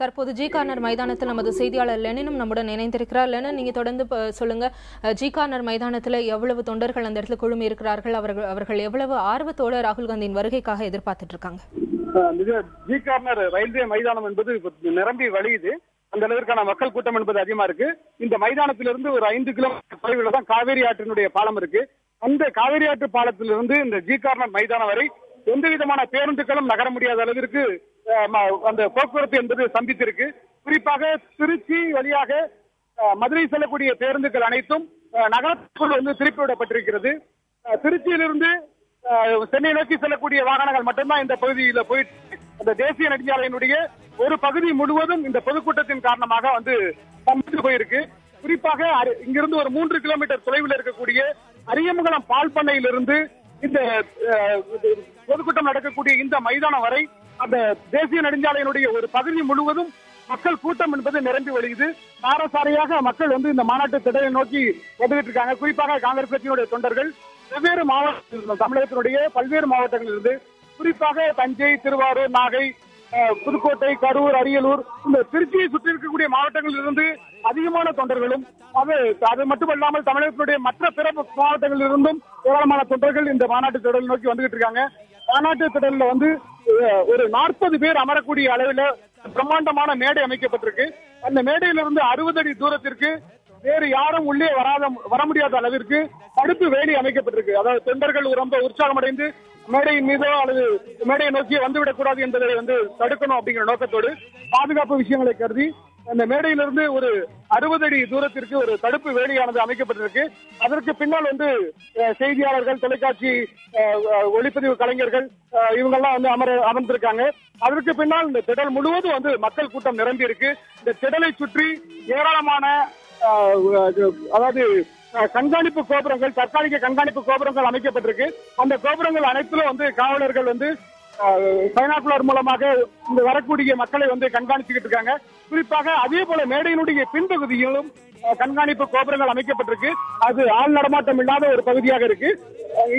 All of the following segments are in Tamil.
தற்போது ஜி கார்னர் மைதானத்தில் நமது செய்தியாளர் லெனினும் நம்முடன் இணைந்திருக்கிறார். லெனின், நீங்க தொடர்ந்து சொல்லுங்க. ஜி கார்னர் மைதானத்தில் எவ்வளவு தொண்டர்கள் அந்த இடத்துல குழுமி இருக்கிறார்கள்? அவர்கள் எவ்வளவு ஆர்வத்தோடு ராகுல் காந்தியின் வருகைக்காக எதிர்பார்த்துட்டு இருக்காங்க? ஜி கார்னர் ரயில்வே மைதானம் என்பது நிரம்பி வழியுது. அந்த அளவிற்கான மக்கள் கூட்டம் என்பது அதிகமா இருக்கு. இந்த மைதானத்திலிருந்து ஒரு 5 கிலோமீட்டர் தொலைவில் தான் காவேரி ஆற்றினுடைய பாலம் இருக்கு. அந்த காவேரி ஆற்று பாலத்திலிருந்து இந்த ஜி கார்னர் மைதானம் வரை எந்த விதமான பேருந்துகளும் நகர முடியாத அளவிற்கு அந்த போக்குவரத்து என்பது சந்தித்திருக்கு. குறிப்பாக திருச்சி வழியாக மதுரை செல்லக்கூடிய பேருந்துகள் அனைத்தும் நகரத்துக்குள் திருப்பி விடப்பட்டிருக்கிறது. திருச்சியிலிருந்து சென்னை நோக்கி செல்லக்கூடிய வாகனங்கள் மட்டும்தான் இந்த பகுதியில் போயிட்டு அந்த தேசிய நெடுஞ்சாலையினுடைய ஒரு பகுதி முழுவதும் இந்த பொதுக்கூட்டத்தின் காரணமாக சந்தித்து போயிருக்கு. குறிப்பாக இங்கிருந்து ஒரு 3 கிலோமீட்டர் தொலைவில் இருக்கக்கூடிய அரியமங்கலம் பால் பண்ணையிலிருந்து இந்த பொதுக்கூட்டம் நடக்கக்கூடிய இந்த மைதானம் வரை அந்த தேசிய நெடுஞ்சாலையினுடைய ஒரு பகுதி முழுவதும் மக்கள் கூட்டம் என்பது நிரம்பி வழியுது. சாரசாரியாக மக்கள் இந்த மாநாட்டு திடலை நோக்கி வந்துகிட்டு இருக்காங்க. குறிப்பாக காங்கிரஸ் கட்சியினுடைய தொண்டர்கள் வெவ்வேறு மாவட்டங்கள், தமிழகத்தினுடைய பல்வேறு மாவட்டங்களிலிருந்து, குறிப்பாக தஞ்சை, திருவாரூர், நாகை, புதுக்கோட்டை, கரூர், அரியலூர், இந்த திருச்சியை சுற்றி இருக்கக்கூடிய மாவட்டங்களில் இருந்து அதிகமான தொண்டர்களும், அது மட்டுமல்லாமல் தமிழகத்தினுடைய மற்ற பிற மாவட்டங்களில் இருந்தும் ஏராளமான தொண்டர்கள் இந்த மாநாட்டு திடலை நோக்கி வந்துகிட்டு இருக்காங்க. மாநாட்டு திடலில் ஒரு 40 பேர் அமரக்கூடிய அளவில் பிரம்மாண்டமான மேடை அமைக்கப்பட்டிருக்கு. அந்த மேடையிலிருந்து 60 அடி தூரத்திற்கு வேறு யாரும் உள்ளே வர முடியாத அளவிற்கு தடுப்பு வேலி அமைக்கப்பட்டிருக்கு. அதாவது தொண்டர்கள் ரொம்ப உற்சாகமடைந்து மேடையின் மீதோ அல்லது மேடையை நோக்கி வந்துவிடக் கூடாது என்பதை தடுக்கணும் அப்படிங்கிற நோக்கத்தோடு பாதுகாப்பு விஷயங்களை கருதி அந்த மேடையிலிருந்து ஒரு 60 அடி தூரத்திற்கு ஒரு தடுப்பு வேலியானது அமைக்கப்பட்டிருக்கு. அதற்கு பின்னால் செய்தியாளர்கள், தொலைக்காட்சி ஒளிப்பதிவு கலைஞர்கள் இவங்கெல்லாம் அமர்ந்திருக்காங்க. அதற்கு பின்னால் இந்த திடல் முழுவதும் மக்கள் கூட்டம் நிரம்பி இருக்கு. இந்த திடலை சுற்றி ஏராளமான அதாவது கண்காணிப்பு கோபுரங்கள், தற்காலிக கண்காணிப்பு கோபுரங்கள் அமைக்கப்பட்டிருக்கு. அந்த கோபுரங்கள் அனைத்திலும் காவலர்கள் பைனாக்குலர் மூலமாக இந்த வரக்கூடிய மக்களை கண்காணிச்சுக்கிட்டு இருக்காங்க. குறிப்பாக அதே போல மேடையினுடைய பின்பகுதியிலும் கண்காணிப்பு கோபுரங்கள் அமைக்கப்பட்டிருக்கு. அது ஆள் நடமாட்டம் இல்லாத ஒரு பகுதியாக இருக்கு.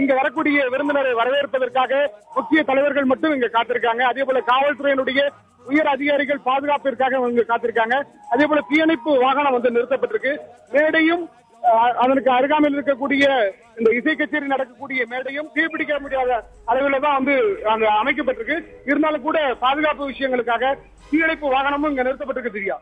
இங்க வரக்கூடிய விருந்தினரை வரவேற்பதற்காக முக்கிய தலைவர்கள் மட்டும் இங்க காத்திருக்காங்க. அதே போல காவல்துறையினுடைய உயர் அதிகாரிகள் பாதுகாப்பிற்காக இங்க காத்திருக்காங்க. அதே போல தீயணைப்பு வாகனம் நிறுத்தப்பட்டிருக்கு. மேடையும் அதற்கு அருகாமையில் இருக்கக்கூடிய இந்த இசை கச்சேரி நடக்கக்கூடிய மேடையும் தீப்பிடிக்க முடியாத அளவில் தான் அங்க அமைக்கப்பட்டிருக்கு. இருந்தாலும் கூட பாதுகாப்பு விஷயங்களுக்காக தீயணைப்பு வாகனமும் இங்க நிறுத்தப்பட்டிருக்கு. தெரியா